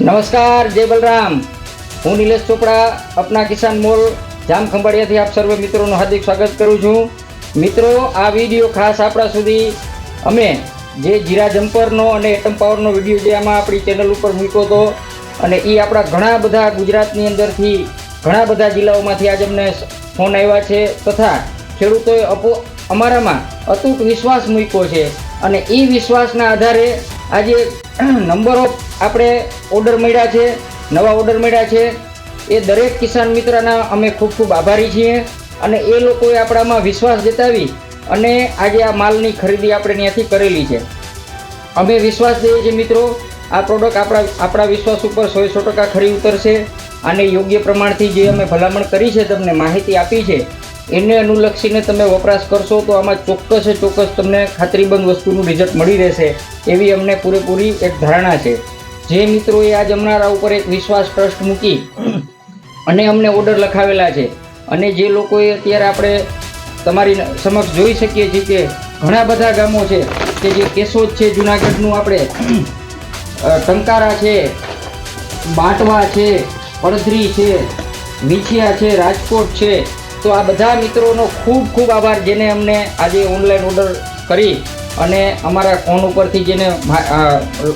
नमस्कार, जय बलराम। हूँ नीलेश चोपड़ा अपना किसान मोल जाम खंभाड़िया थी आप सर्वे मित्रों हार्दिक स्वागत करूँ छूँ। मित्रों, आ वीडियो खास आपणा सुधी अमे जे जीरा जम्परनो अने एटम पावरनो विडियो जे आमां आपणी चेनल पर मूक्यो तो अने ई आपणा घणा बधा गुजरातनी अंदरथी घणा बधा जिल्लाओमांथी आज अमने फोन आव्या छे तथा खेडूतोए अमारामां अतूट विश्वास मूक्यो छे अने ई विश्वासना आधारे आज नंबर ऑफ આપણે ઓર્ડર મળ્યા છે, નવા ઓર્ડર મળ્યા છે। એ દરેક કિસાન મિત્રના અમે ખૂબ ખૂબ આભારી છીએ અને એ લોકોએ આપણામાં વિશ્વાસ જતાવી અને આજે આ માલની ખરીદી આપણે ત્યાંથી કરેલી છે। અમે વિશ્વાસ દઈએ છીએ મિત્રો, આ પ્રોડક્ટ આપણા વિશ્વાસ ઉપર 100% ખરી ઉતરશે। આને યોગ્ય પ્રમાણથી જે અમે ભલામણ કરી છે, તમને માહિતી આપી છે, એને અનુલક્ષીને તમે વપરાશ કરશો તો આમાં ચોક્કસ તમને ખાતરીબંધ વસ્તુનું રિઝલ્ટ મળી રહેશે એવી અમને પૂરેપૂરી એક ધારણા છે। જે મિત્રોએ આજ અમારા ઉપર એક વિશ્વાસ ટ્રસ્ટ મૂકી અને અમને ઓર્ડર લખાવેલા છે અને જે લોકોએ અત્યારે આપણે તમારી સમક્ષ જોઈ શકીએ છીએ કે ઘણા બધા ગામો છે કે જે કેશોદ છે, જુનાગઢનું આપણે ટંકારા છે, બાટવા છે, પડધરી છે, વીછિયા છે, રાજકોટ છે। તો આ બધા મિત્રોનો ખૂબ ખૂબ આભાર જેને અમને આજે ઓનલાઈન ઓર્ડર કરી અને અમારા ફોન ઉપરથી જેને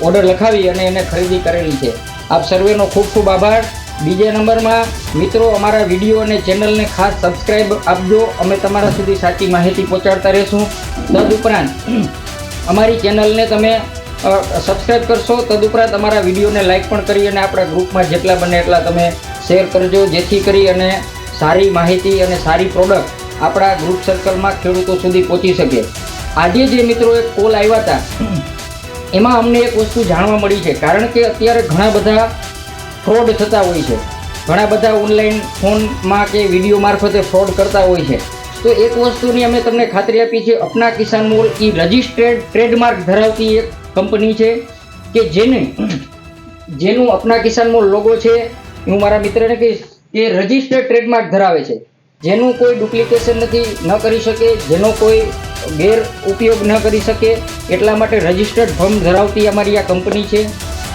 ઓર્ડર લખાવી અને એને ખરીદી કરેલી છે। આપ સર્વેનો ખૂબ ખૂબ આભાર। બીજા નંબરમાં મિત્રો, અમારા વિડીયો અને ચેનલને ખાસ સબસ્ક્રાઈબ આપજો। અમે તમારા સુધી સાચી માહિતી પહોંચાડતા રહીશું। તદુપરાંત અમારી ચેનલને તમે સબસ્ક્રાઈબ કરશો, તદુપરાંત અમારા વિડીયોને લાઈક પણ કરી અને આપણા ગ્રુપમાં જેટલા બને એટલા તમે શેર કરજો, જેથી કરી અને સારી માહિતી અને સારી પ્રોડક્ટ આપણા ગ્રુપ સર્કલમાં ખેડૂતો સુધી પહોંચી શકે। આજે જે મિત્રો એક કોલ આવ્યા હતા એમાં અમને એક વસ્તુ જાણવા મળી છે, કારણ કે અત્યારે ઘણા બધા ફ્રોડ થતા હોય છે, ઘણા બધા ઓનલાઈન ફોનમાં કે વિડીયો મારફતે ફ્રોડ કરતા હોય છે। તો એક વસ્તુની અમે તમને ખાતરી આપી છે, અપના કિસાન મોલ એ રજિસ્ટર્ડ ટ્રેડમાર્ક ધરાવતી એક કંપની છે કે જેનું અપના કિસાન મોલ લોગો છે, હું મારા મિત્રને કહીશ કે રજિસ્ટર્ડ ટ્રેડમાર્ક ધરાવે છે, જેનું કોઈ ડુપ્લિકેશન ન કરી શકે, જેનો કોઈ ગેર ઉપયોગ ન કરી શકે, એટલા માટે રજિસ્ટર્ડ ફર્મ ધરાવતી અમારી આ કંપની છે।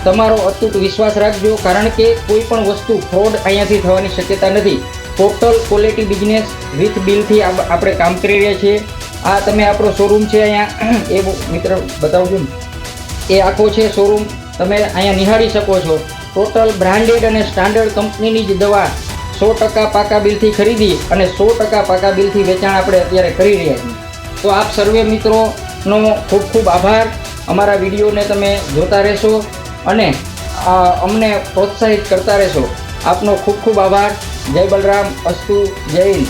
તમારો અતૂટ વિશ્વાસ રાખજો, કારણ કે કોઈ પણ વસ્તુ ફ્રોડ અહીંયાથી થવાની શક્યતા નથી। ટોટલ ક્વોલિટી બિઝનેસ વિથ બિલથી આપણે કામ કરી રહ્યા છીએ। આ તમે આપણો શોરૂમ છે અહીંયા, એ મિત્ર બતાવજો, એ આખો છે શોરૂમ, તમે અહીંયા નિહાળી શકો છો। ટોટલ બ્રાન્ડેડ અને સ્ટાન્ડર્ડ કંપનીની જ દવા 100% પાકા બિલથી ખરીદી અને 100% પાકા બિલથી વેચાણ આપણે અત્યારે કરી રહ્યા છીએ। તો આપ સર્વે મિત્રોનો ખૂબ ખૂબ આભાર। અમારા વિડીયોને તમે જોતા રહેશો અને અમને પ્રોત્સાહિત કરતા રહેશો। આપનો ખૂબ ખૂબ આભાર। જય બલરામ, અસ્તુ, જય હિન્દ।